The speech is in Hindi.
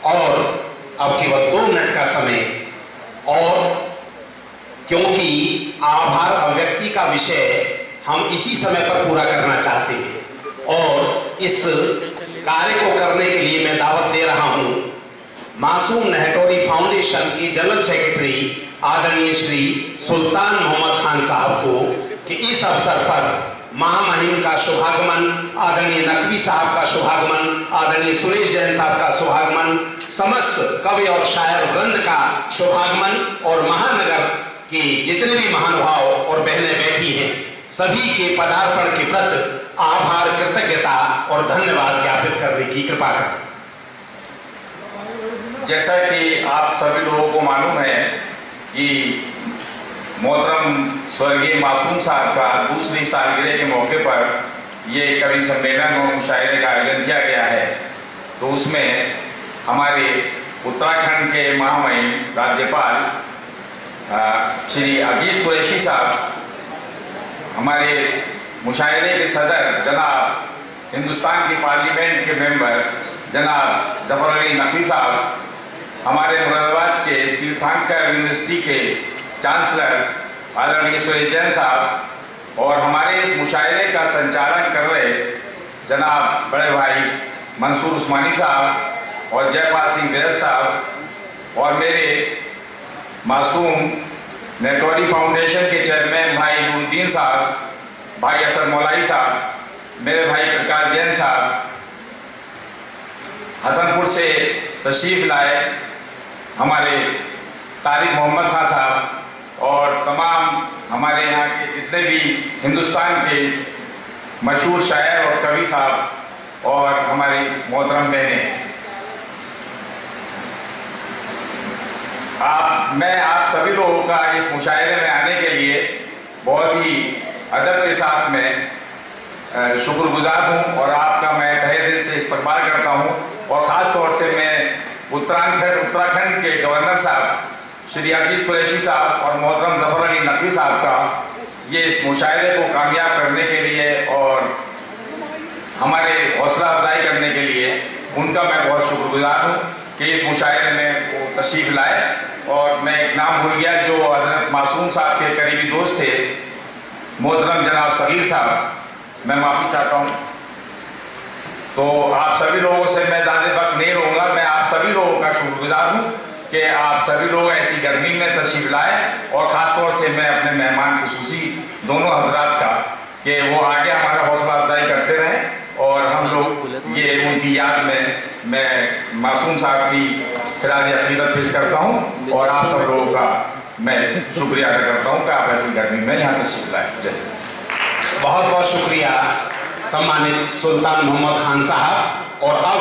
और अब केवल 2 मिनट का समय, और क्योंकि आभार अभिव्यक्ति का विषय हम इसी समय पर पूरा करना चाहते हैं और इस कार्य को करने के लिए मैं दावत दे रहा हूं मासूम नेहटोरी फाउंडेशन के जनरल सेक्रेटरी आदरणीय श्री सुल्तान मोहम्मद खान साहब को कि इस अवसर पर महामहिम का शुभागमन, आदरणीय नकवी साहब का शुभागमन, आदरणीय सुरेश जैन साहब का शुभागमन, समस्त कवि और शायर वृंद का शुभागमन और महानगर के जितने भी महानुभाव और बहनें बैठी हैं सभी के पदार्पण के प्रति आभार, कृतज्ञता और धन्यवाद ज्ञापित करने की कृपा करें। जैसा कि आप सभी लोगों को मालूम है कि मोहतरम स्वर्गीय मासूम साहब का दूसरी सालगिरह के मौके पर ये कवि सम्मेलन और मुशायरे का आयोजन किया गया है। तो उसमें हमारे उत्तराखंड के महामहिम राज्यपाल श्री अजीज कुरैशी साहब, हमारे मुशायरे के सदर जनाब हिंदुस्तान की पार्लियामेंट के मेंबर जनाब जफर अली नकवी साहब, हमारे मुरादाबाद के तीर्थंकर यूनिवर्सिटी के चांसलर आदरणीय सुरेश जैन साहब और हमारे इस मुशायरे का संचालन कर रहे जनाब बड़े भाई मंसूर उस्मानी साहब और जयपाल सिंह वैद साहब और मेरे मासूम नेटोरी फाउंडेशन के चेयरमैन भाई नूरुद्दीन साहब, भाई असद मौलाई साहब, मेरे भाई प्रकाश जैन साहब, हसनपुर से तशरीफ लाए हमारे तारिक मोहम्मद खान साहब और तमाम हमारे यहाँ के जितने भी हिंदुस्तान के मशहूर शायर और कवि साहब और हमारी मोहतरम बहनें, मैं आप सभी लोगों का इस मुशायरे में आने के लिए बहुत ही अदब के साथ में शुक्रगुजार हूँ और आपका मैं तहे दिल से इस्तकबाल करता हूँ। और ख़ास तौर से मैं उत्तराखंड के गवर्नर साहब श्री अजीज कुरैशी साहब और मोहतरम जफर अली नकवी साहब का ये इस मुशायरे को कामयाब करने के लिए और हमारे हौसला अफजाई करने के लिए उनका मैं बहुत शुक्रगुजार हूँ कि इस मुशायरे में वो तशरीफ लाए। और मैं एक नाम भूल गया जो हजरत मासूम साहब के करीबी दोस्त थे, मोहतरम जनाब सगीर साहब, मैं माफ़ी चाहता हूँ। तो आप सभी लोगों से मैं ज़्यादा वक्त नहीं रहूँगा, मैं आप सभी लोगों का शुक्रगुजार हूँ कि आप सभी लोग ऐसी गर्मी में तशरीफ लाए और ख़ास तौर से मैं अपने मेहमान खुसूसी दोनों हजरात का कि वो आगे हमारा हौसला अफजाई करते रहें और हम लोग ये उनकी याद में मैं मासूम साहब की खिराज अकीदत पेश करता हूँ और आप सब लोगों का मैं शुक्रिया अदा करता हूँ कि आप ऐसी गर्मी में यहाँ तशरीफ लाए। जय। बहुत बहुत शुक्रिया सम्मानित सुल्तान मोहम्मद खान साहब। और अब